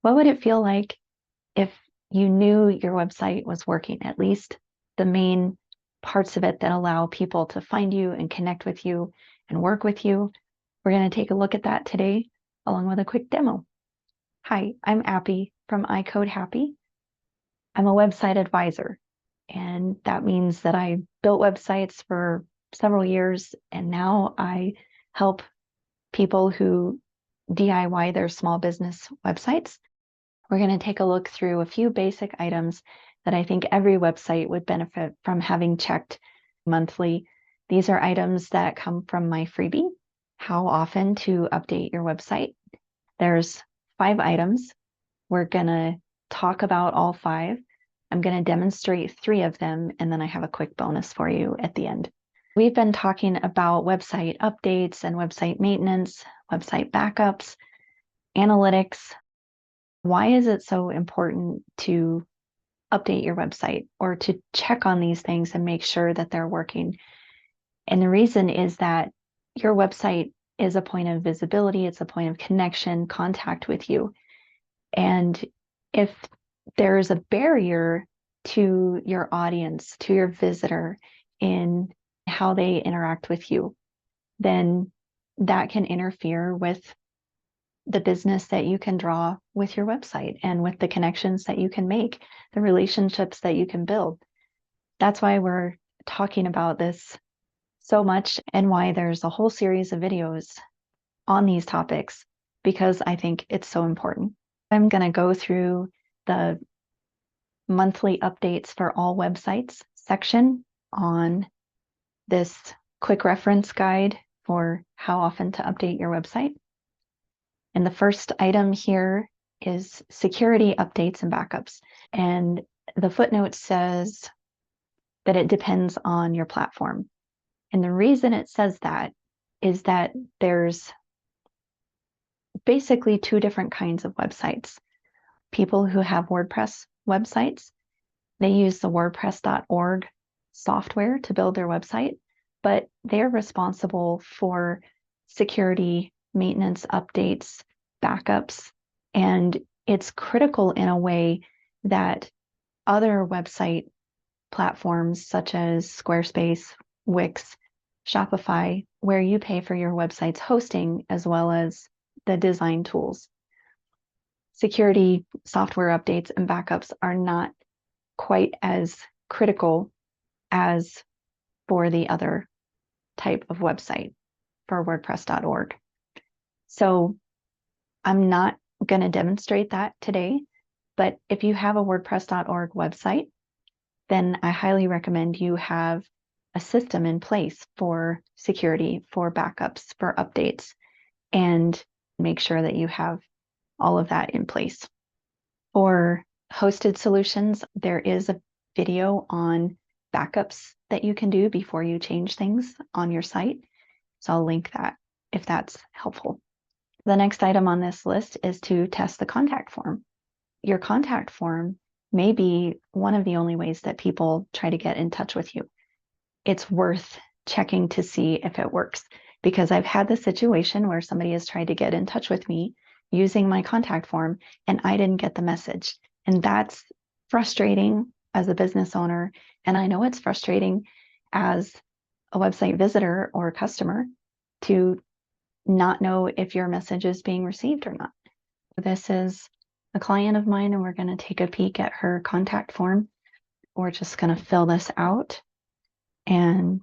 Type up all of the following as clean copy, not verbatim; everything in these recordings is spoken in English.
What would it feel like if you knew your website was working, at least the main parts of it that allow people to find you and connect with you and work with you? We're going to take a look at that today, along with a quick demo. Hi, I'm Appy from iCode Happy. I'm a website advisor, and that means that I built websites for several years, and now I help people who DIY their small business websites. We're going to take a look through a few basic items that I think every website would benefit from having checked monthly. These are items that come from my freebie, How Often to Update Your Website. There's 5 items. We're going to talk about all 5. I'm going to demonstrate 3 of them, and then I have a quick bonus for you at the end. We've been talking about website updates and website maintenance, website backups, analytics. Why is it so important to update your website or to check on these things and make sure that they're working? And the reason is that your website is a point of visibility, it's a point of connection, contact with you. And if there's a barrier to your audience, to your visitor in how they interact with you, then that can interfere with the business that you can draw with your website and with the connections that you can make, the relationships that you can build. That's why we're talking about this so much and why there's a whole series of videos on these topics, because I think it's so important. I'm going to go through the monthly updates for all websites section on this quick reference guide for how often to update your website. And the first item here is security updates and backups. And the footnote says that it depends on your platform. And the reason it says that is that there's basically 2 different kinds of websites. People who have WordPress websites, they use the WordPress.org software to build their website, but they're responsible for security, maintenance, updates, backups, and it's critical in a way that other website platforms such as Squarespace, Wix, Shopify, where you pay for your website's hosting as well as the design tools. Security, software updates, and backups are not quite as critical as for the other type of website for WordPress.org. So I'm not going to demonstrate that today, but if you have a WordPress.org website, then I highly recommend you have a system in place for security, for backups, for updates, and make sure that you have all of that in place. For hosted solutions, there is a video on backups that you can do before you change things on your site. So I'll link that if that's helpful. The next item on this list is to test the contact form. Your contact form may be one of the only ways that people try to get in touch with you. It's worth checking to see if it works, because I've had the situation where somebody has tried to get in touch with me using my contact form and I didn't get the message. And that's frustrating as a business owner. And I know it's frustrating as a website visitor or customer to not know if your message is being received or not. This is a client of mine, and we're going to take a peek at her contact form. We're just going to fill this out, and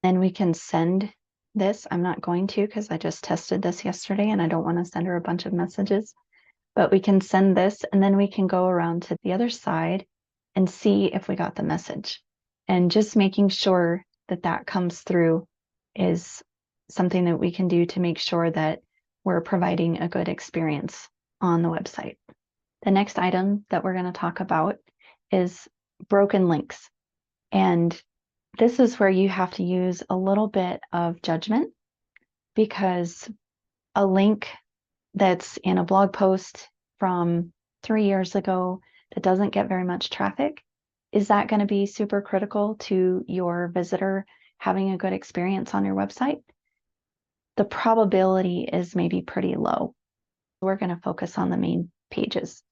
then we can send this. I'm not going to, because I just tested this yesterday and I don't want to send her a bunch of messages, but we can send this, and then we can go around to the other side and see if we got the message. And just making sure that that comes through is something that we can do to make sure that we're providing a good experience on the website. The next item that we're going to talk about is broken links. And this is where you have to use a little bit of judgment, because a link that's in a blog post from 3 years ago that doesn't get very much traffic, is that going to be super critical to your visitor having a good experience on your website? The probability is maybe pretty low. We're going to focus on the main pages.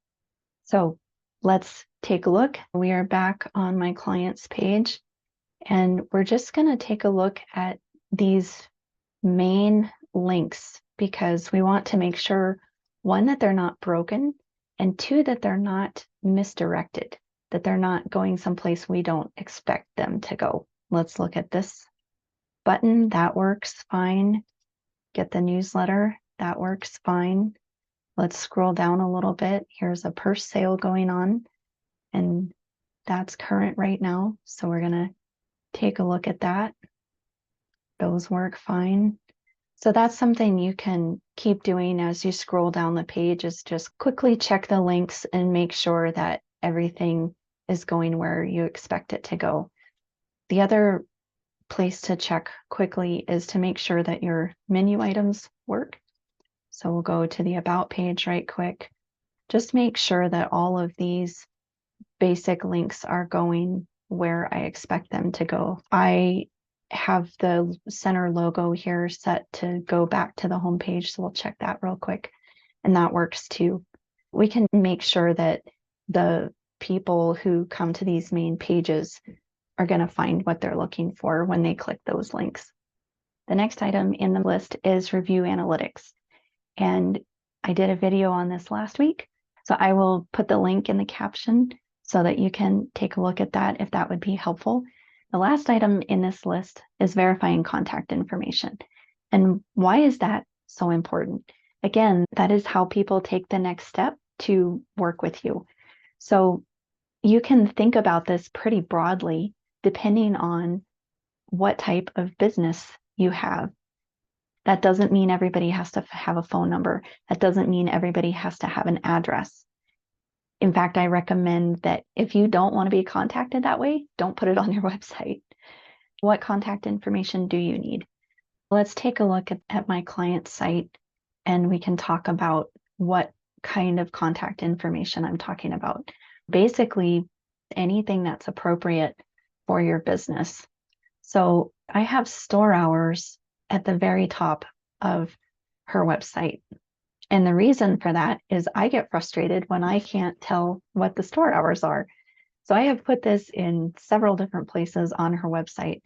So let's take a look. We are back on my client's page, and we're just going to take a look at these main links because we want to make sure, one, that they're not broken, and two, that they're not misdirected, that they're not going someplace we don't expect them to go. Let's look at this button. That works fine. Get the newsletter. That works fine. Let's scroll down a little bit. Here's a purse sale going on, and that's current right now. So we're going to take a look at that. Those work fine. So that's something you can keep doing as you scroll down the page, is just quickly check the links and make sure that everything is going where you expect it to go. The other place to check quickly is to make sure that your menu items work. So we'll go to the About page right quick. Just make sure that all of these basic links are going where I expect them to go. I have the center logo here set to go back to the home page, so we'll check that real quick, and that works too. We can make sure that the people who come to these main pages are going to find what they're looking for when they click those links. The next item in the list is review analytics, and I did a video on this last week, so I will put the link in the caption so that you can take a look at that if that would be helpful. The last item in this list is verifying contact information. And why is that so important? Again, that is how people take the next step to work with you. So you can think about this pretty broadly depending on what type of business you have. That doesn't mean everybody has to have a phone number. That doesn't mean everybody has to have an address. In fact, I recommend that if you don't want to be contacted that way, don't put it on your website. What contact information do you need? Let's take a look at my client's site, and we can talk about what kind of contact information I'm talking about. Basically, anything that's appropriate for your business. So I have store hours at the very top of her website. And the reason for that is I get frustrated when I can't tell what the store hours are. So I have put this in several different places on her website.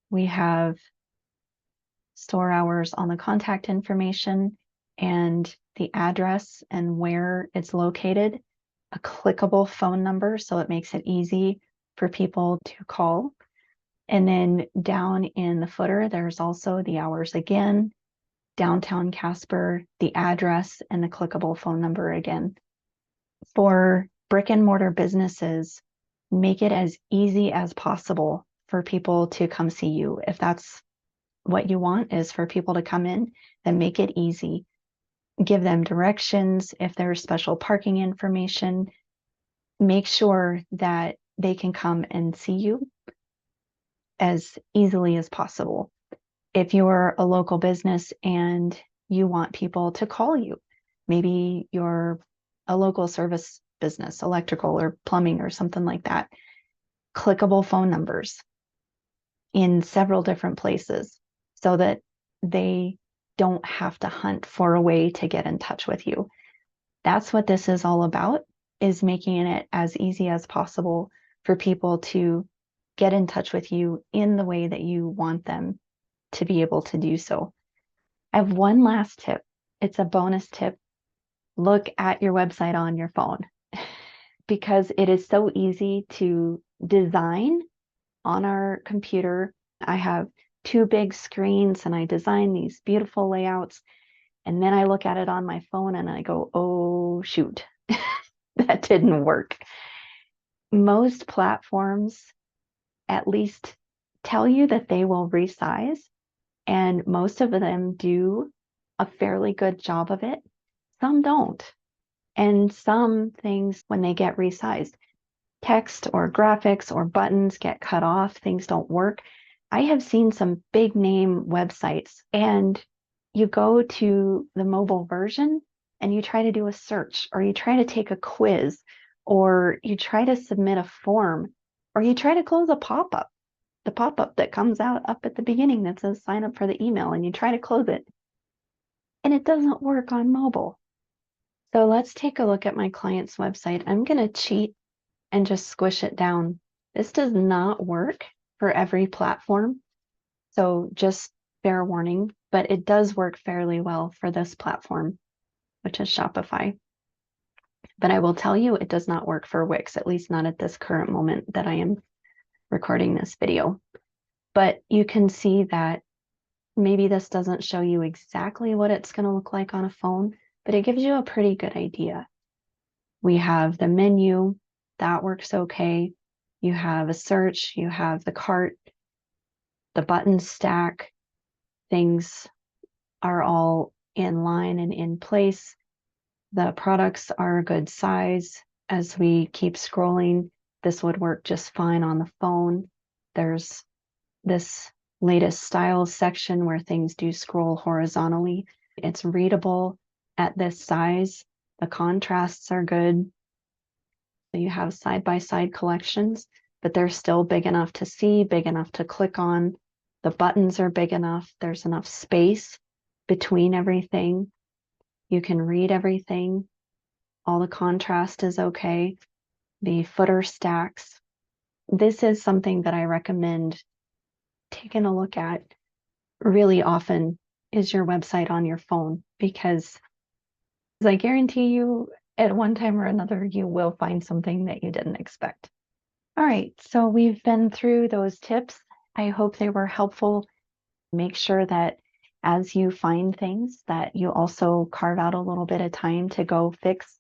We have store hours on the contact information and the address and where it's located, a clickable phone number, so it makes it easy for people to call. And then down in the footer, there's also the hours again, downtown Casper, the address, and the clickable phone number again. For brick and mortar businesses, make it as easy as possible for people to come see you. If that's what you want, is for people to come in, then make it easy. Give them directions. If there's special parking information, make sure that they can come and see you as easily as possible. If you're a local business and you want people to call you, maybe you're a local service business, electrical or plumbing or something like that, clickable phone numbers in several different places so that they don't have to hunt for a way to get in touch with you. That's what this is all about, is making it as easy as possible for people to get in touch with you in the way that you want them to be able to do so. I have one last tip. It's a bonus tip. Look at your website on your phone because it is so easy to design on our computer. I have two big screens and I design these beautiful layouts. And then I look at it on my phone and I go, oh, shoot, that didn't work. Most platforms at least tell you that they will resize, and most of them do a fairly good job of it. Some don't. And some things, when they get resized, text or graphics or buttons get cut off, things don't work. I have seen some big name websites, and you go to the mobile version and you try to do a search, or you try to take a quiz, or you try to submit a form, or you try to close a pop-up, the pop-up that comes out up at the beginning that says sign up for the email, and you try to close it, and it doesn't work on mobile. So let's take a look at my client's website. I'm going to cheat and just squish it down. This does not work for every platform. So just fair warning, but it does work fairly well for this platform, which is Shopify. But I will tell you, it does not work for Wix, at least not at this current moment that I am recording this video. But you can see that maybe this doesn't show you exactly what it's going to look like on a phone, but it gives you a pretty good idea. We have the menu, that works okay. You have a search, you have the cart, the button stack, things are all in line and in place. The products are a good size. As we keep scrolling, this would work just fine on the phone. There's this latest styles section where things do scroll horizontally. It's readable at this size. The contrasts are good. So you have side-by-side collections, but they're still big enough to see, big enough to click on. The buttons are big enough. There's enough space between everything. You can read everything. All the contrast is okay. The footer stacks. This is something that I recommend taking a look at really often is your website on your phone, because I guarantee you at one time or another, you will find something that you didn't expect. All right, so we've been through those tips. I hope they were helpful. Make sure that as you find things that you also carve out a little bit of time to go fix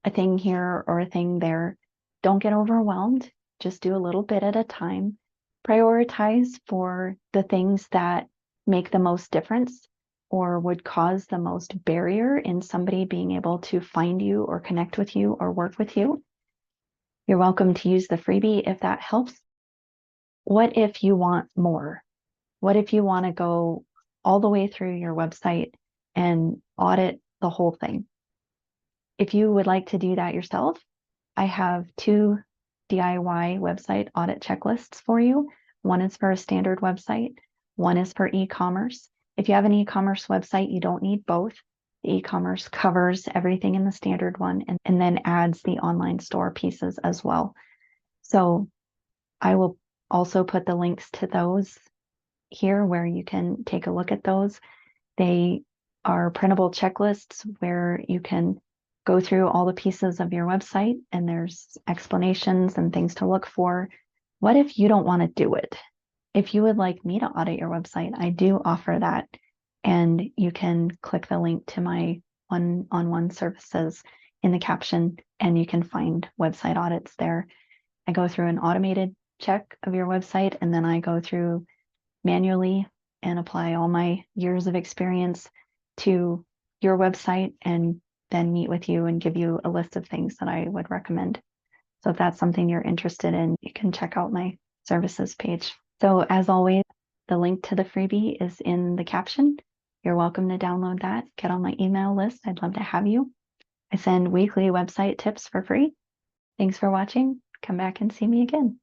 a thing here or a thing there. Don't get overwhelmed. Just do a little bit at a time. Prioritize for the things that make the most difference or would cause the most barrier in somebody being able to find you or connect with you or work with you. You're welcome to use the freebie if that helps. What if you want more? What if you want to go all the way through your website and audit the whole thing? If you would like to do that yourself, I have 2 DIY website audit checklists for you. One is for a standard website, one is for e-commerce. If you have an e-commerce website, you don't need both. The e-commerce covers everything in the standard one and then adds the online store pieces as well. So I will also put the links to those here where you can take a look at those. They are printable checklists where you can go through all the pieces of your website and there's explanations and things to look for. What if you don't want to do it? If you would like me to audit your website, I do offer that. And you can click the link to my one-on-one services in the caption and you can find website audits there. I go through an automated check of your website and then I go through manually and apply all my years of experience to your website and then meet with you and give you a list of things that I would recommend. So if that's something you're interested in, you can check out my services page. So as always, the link to the freebie is in the caption. You're welcome to download that, get on my email list. I'd love to have you. I send weekly website tips for free. Thanks for watching. Come back and see me again.